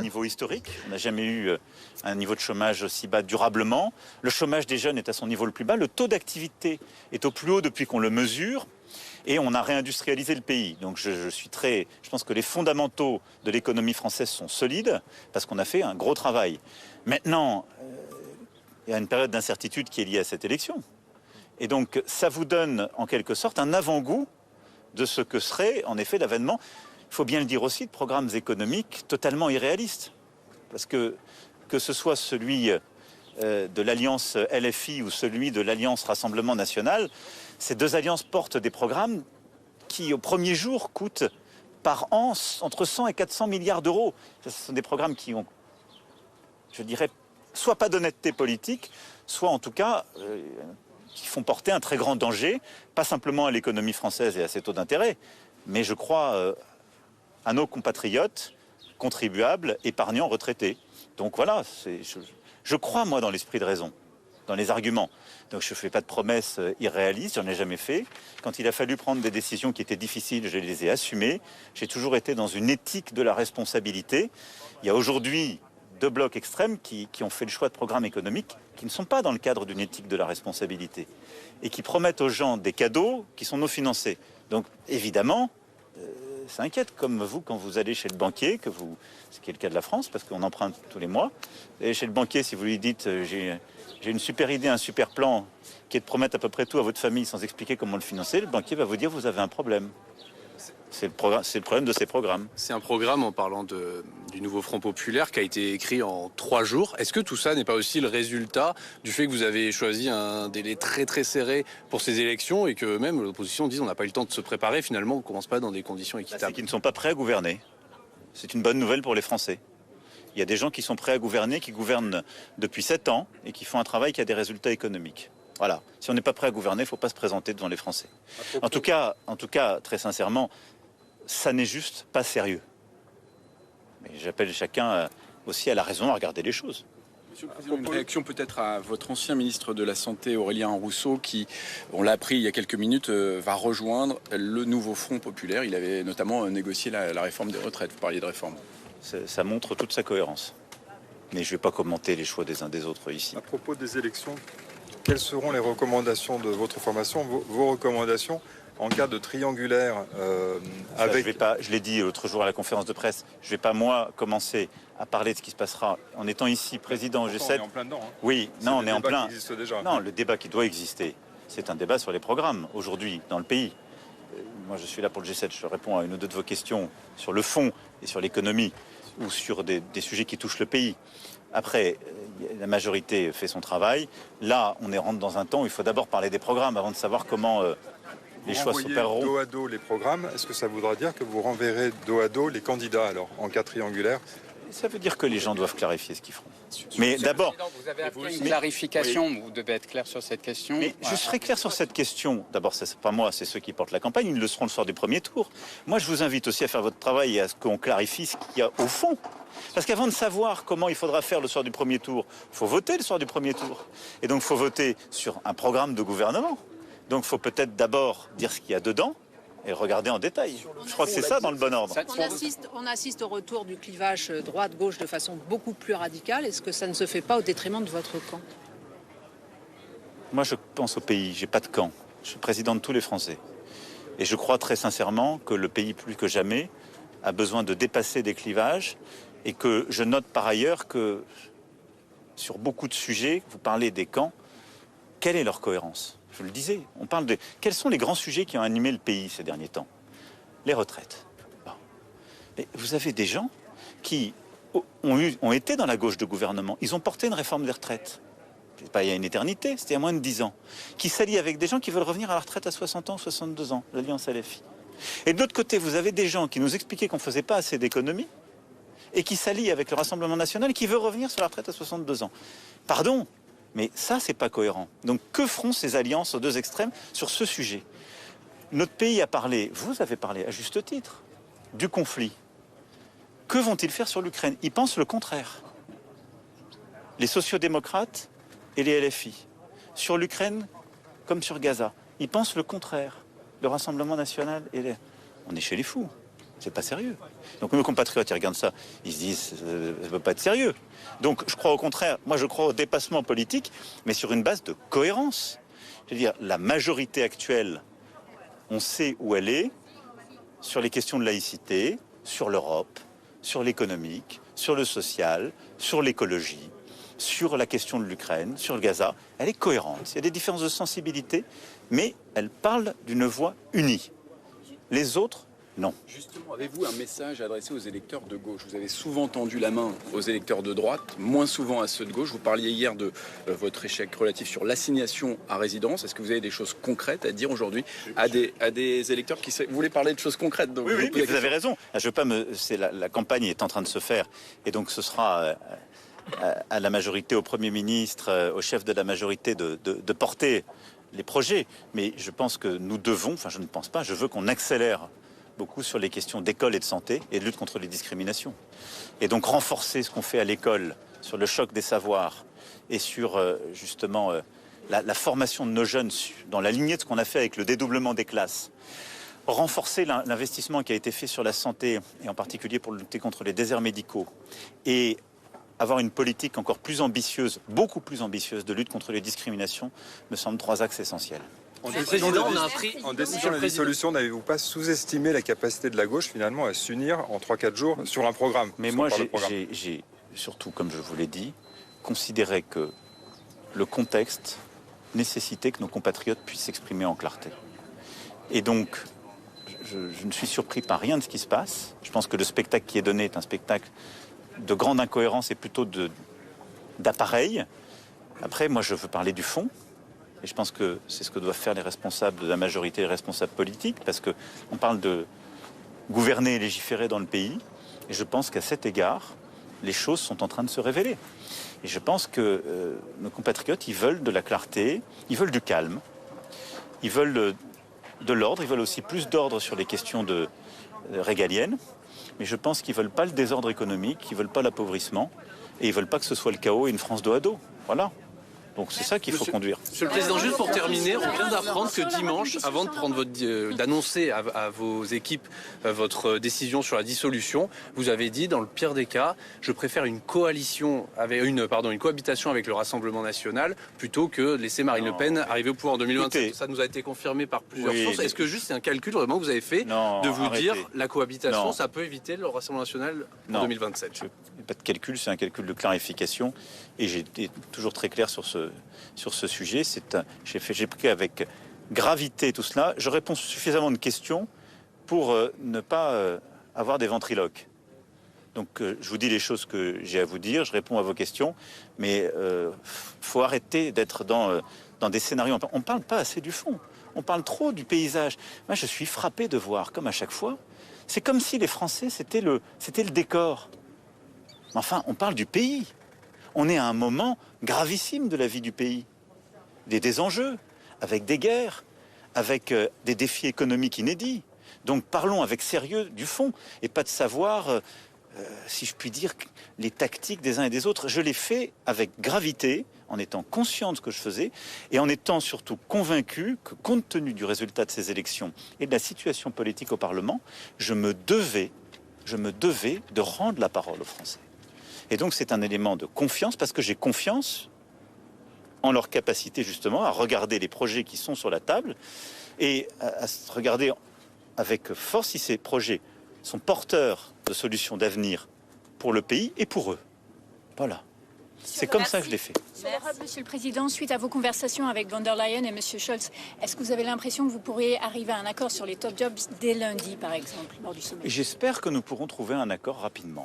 niveau historique. On n'a jamais eu un niveau de chômage aussi bas durablement. Le chômage des jeunes est à son niveau le plus bas. Le taux d'activité est au plus haut depuis qu'on le mesure. Et on a réindustrialisé le pays. Donc je pense que les fondamentaux de l'économie française sont solides parce qu'on a fait un gros travail. Maintenant, il y a une période d'incertitude qui est liée à cette élection. Et donc ça vous donne en quelque sorte un avant-goût de ce que serait en effet l'avènement, il faut bien le dire aussi, de programmes économiques totalement irréalistes. Parce que ce soit celui de l'alliance LFI ou celui de l'alliance Rassemblement National, ces deux alliances portent des programmes qui, au premier jour, coûtent par an entre 100 et 400 milliards d'euros. Ce sont des programmes qui ont, je dirais, soit pas d'honnêteté politique, soit en tout cas qui font porter un très grand danger, pas simplement à l'économie française et à ses taux d'intérêt, mais je crois à nos compatriotes, contribuables, épargnants, retraités. Donc voilà, je crois moi dans l'esprit de raison, dans les arguments. Donc je ne fais pas de promesses irréalistes, j'en ai jamais fait. Quand il a fallu prendre des décisions qui étaient difficiles, je les ai assumées. J'ai toujours été dans une éthique de la responsabilité. Il y a aujourd'hui deux blocs extrêmes qui ont fait le choix de programmes économiques qui ne sont pas dans le cadre d'une éthique de la responsabilité et qui promettent aux gens des cadeaux qui sont non financés. Donc évidemment, ça inquiète, comme vous quand vous allez chez le banquier, ce qui est le cas de la France parce qu'on emprunte tous les mois. Et chez le banquier, si vous lui dites j'ai une super idée, un super plan qui est de promettre à peu près tout à votre famille sans expliquer comment le financer, le banquier va vous dire vous avez un problème. C'est le problème de ces programmes. C'est un programme, en parlant du nouveau Front Populaire, qui a été écrit en 3 jours. Est-ce que tout ça n'est pas aussi le résultat du fait que vous avez choisi un délai très très serré pour ces élections et que même l'opposition dit on n'a pas eu le temps de se préparer, finalement on ne commence pas dans des conditions équitables? C'est qu'ils ne sont pas prêts à gouverner. C'est une bonne nouvelle pour les Français. Il y a des gens qui sont prêts à gouverner, qui gouvernent depuis 7 ans et qui font un travail qui a des résultats économiques. Voilà. Si on n'est pas prêt à gouverner, il ne faut pas se présenter devant les Français. En tout cas, très sincèrement, ça n'est juste pas sérieux. Mais j'appelle chacun aussi à la raison à regarder les choses. Monsieur le Président, une réaction peut-être à votre ancien ministre de la Santé, Aurélien Rousseau, qui, on l'a appris il y a quelques minutes, va rejoindre le nouveau Front Populaire. Il avait notamment négocié la réforme des retraites. Vous parliez de réforme. Ça montre toute sa cohérence. Mais je ne vais pas commenter les choix des uns des autres ici. À propos des élections, quelles seront les recommandations de votre formation, vos recommandations en cas de triangulaire avec... Je l'ai dit l'autre jour à la conférence de presse, je ne vais pas moi commencer à parler de ce qui se passera en étant ici président au G7. On est en plein dedans. Hein. Oui, non, on est en plein. Déjà. Non, le débat qui doit exister, c'est un débat sur les programmes aujourd'hui dans le pays. Moi, je suis là pour le G7, je réponds à une ou deux de vos questions sur le fond et sur l'économie ou sur des sujets qui touchent le pays. Après, la majorité fait son travail. Là, on rentre dans un temps où il faut d'abord parler des programmes avant de savoir comment les choix s'opéreront. Dos à dos les programmes, est-ce que ça voudra dire que vous renverrez dos à dos les candidats alors en cas triangulaire? Ça veut dire que les gens doivent clarifier ce qu'ils feront. Mais d'abord, vous avez une clarification, vous devez être clair sur cette question. Mais je serai clair sur cette question. D'abord, ce n'est pas moi, c'est ceux qui portent la campagne. Ils le seront le soir du premier tour. Moi, je vous invite aussi à faire votre travail et à ce qu'on clarifie ce qu'il y a au fond. Parce qu'avant de savoir comment il faudra faire le soir du premier tour, il faut voter le soir du premier tour. Et donc, il faut voter sur un programme de gouvernement. Donc, il faut peut-être d'abord dire ce qu'il y a dedans et regarder en détail. Je crois que c'est ça dans le bon ordre. On assiste au retour du clivage droite-gauche de façon beaucoup plus radicale. Est-ce que ça ne se fait pas au détriment de votre camp? Moi, je pense au pays. J'ai pas de camp. Je suis président de tous les Français. Et je crois très sincèrement que le pays, plus que jamais, a besoin de dépasser des clivages. Et que je note par ailleurs que sur beaucoup de sujets, vous parlez des camps, quelle est leur cohérence? Je le disais, on parle de... Quels sont les grands sujets qui ont animé le pays ces derniers temps? Les retraites. Bon. Mais vous avez des gens qui ont été dans la gauche de gouvernement. Ils ont porté une réforme des retraites. C'est pas il y a une éternité, c'était il y a moins de 10 ans. Qui s'allient avec des gens qui veulent revenir à la retraite à 60 ans, 62 ans, l'Alliance LFI. Et de l'autre côté, vous avez des gens qui nous expliquaient qu'on ne faisait pas assez d'économies et qui s'allient avec le Rassemblement National et qui veut revenir sur la retraite à 62 ans. Pardon, mais ça, c'est pas cohérent. Donc, que feront ces alliances aux deux extrêmes sur ce sujet? Notre pays a parlé, vous avez parlé à juste titre, du conflit. Que vont-ils faire sur l'Ukraine? Ils pensent le contraire. Les sociodémocrates et les LFI. Sur l'Ukraine, comme sur Gaza, ils pensent le contraire. Le Rassemblement National et les... On est chez les fous. C'est pas sérieux. Donc nos compatriotes, ils regardent ça, ils se disent, ça ne peut pas être sérieux. Donc je crois au contraire, moi je crois au dépassement politique, mais sur une base de cohérence. Je veux dire, la majorité actuelle, on sait où elle est, sur les questions de laïcité, sur l'Europe, sur l'économique, sur le social, sur l'écologie, sur la question de l'Ukraine, sur le Gaza. Elle est cohérente. Il y a des différences de sensibilité, mais elle parle d'une voix unie. Les autres, non. Justement, avez-vous un message adressé aux électeurs de gauche? Vous avez souvent tendu la main aux électeurs de droite, moins souvent à ceux de gauche. Vous parliez hier de votre échec relatif sur l'assignation à résidence. Est-ce que vous avez des choses concrètes à dire aujourd'hui à des électeurs qui... Vous voulez parler de choses concrètes, donc Oui, vous avez raison. Je veux pas la campagne est en train de se faire. Et donc ce sera à la majorité, au Premier ministre, au chef de la majorité de porter les projets. Mais je pense que nous devons, enfin je ne pense pas, je veux qu'on accélère beaucoup sur les questions d'école et de santé et de lutte contre les discriminations. Et donc renforcer ce qu'on fait à l'école sur le choc des savoirs et sur justement la formation de nos jeunes dans la lignée de ce qu'on a fait avec le dédoublement des classes. Renforcer l'investissement qui a été fait sur la santé et en particulier pour lutter contre les déserts médicaux et avoir une politique encore plus ambitieuse, beaucoup plus ambitieuse de lutte contre les discriminations me semblent 3 axes essentiels. En décidant la dissolution, n'avez-vous pas sous-estimé la capacité de la gauche finalement à s'unir en 3-4 jours sur un programme? Mais moi j'ai surtout, comme je vous l'ai dit, considéré que le contexte nécessitait que nos compatriotes puissent s'exprimer en clarté. Et donc je ne suis surpris par rien de ce qui se passe. Je pense que le spectacle qui est donné est un spectacle de grande incohérence et plutôt d'appareil. Après, moi je veux parler du fond. Et je pense que c'est ce que doivent faire les responsables de la majorité, les responsables politiques, parce qu'on parle de gouverner et légiférer dans le pays. Et je pense qu'à cet égard, les choses sont en train de se révéler. Et je pense que nos compatriotes, ils veulent de la clarté, ils veulent du calme, ils veulent de l'ordre, ils veulent aussi plus d'ordre sur les questions régaliennes. Mais je pense qu'ils ne veulent pas le désordre économique, ils ne veulent pas l'appauvrissement, et ils ne veulent pas que ce soit le chaos et une France dos à dos. Voilà. Donc c'est ça qu'il faut conduire. Monsieur le Président, juste pour terminer, on vient d'apprendre que dimanche, avant de prendre d'annoncer à vos équipes votre décision sur la dissolution, vous avez dit, dans le pire des cas, je préfère une coalition une cohabitation avec le Rassemblement national plutôt que laisser Marine Le Pen arriver au pouvoir en 2027. Écoutez, ça nous a été confirmé par plusieurs sources. Est-ce que juste c'est un calcul vraiment que vous avez fait de vous dire la cohabitation, ça peut éviter le Rassemblement national en 2027? Il n'y a pas de calcul, c'est un calcul de clarification. Et j'ai été toujours très clair sur ce sujet. J'ai pris avec gravité tout cela. Je réponds suffisamment de questions pour ne pas avoir des ventriloques. Donc je vous dis les choses que j'ai à vous dire, je réponds à vos questions, mais faut arrêter d'être dans des scénarios. On ne parle pas assez du fond, on parle trop du paysage. Moi je suis frappé de voir, comme à chaque fois, c'est comme si les Français c'était le décor. Mais enfin, on parle du pays. On est à un moment gravissime de la vie du pays. Des enjeux, avec des guerres, avec des défis économiques inédits. Donc parlons avec sérieux du fond et pas de savoir, si je puis dire, les tactiques des uns et des autres. Je l'ai fait avec gravité, en étant conscient de ce que je faisais et en étant surtout convaincu que, compte tenu du résultat de ces élections et de la situation politique au Parlement, je me devais de rendre la parole aux Français. Et donc c'est un élément de confiance parce que j'ai confiance en leur capacité justement à regarder les projets qui sont sur la table et à se regarder avec force si ces projets sont porteurs de solutions d'avenir pour le pays et pour eux. Voilà. C'est comme ça que je l'ai fait. Monsieur le Président, suite à vos conversations avec von der Leyen et Monsieur Scholz, est-ce que vous avez l'impression que vous pourriez arriver à un accord sur les top jobs dès lundi, par exemple, lors du sommet? J'espère que nous pourrons trouver un accord rapidement.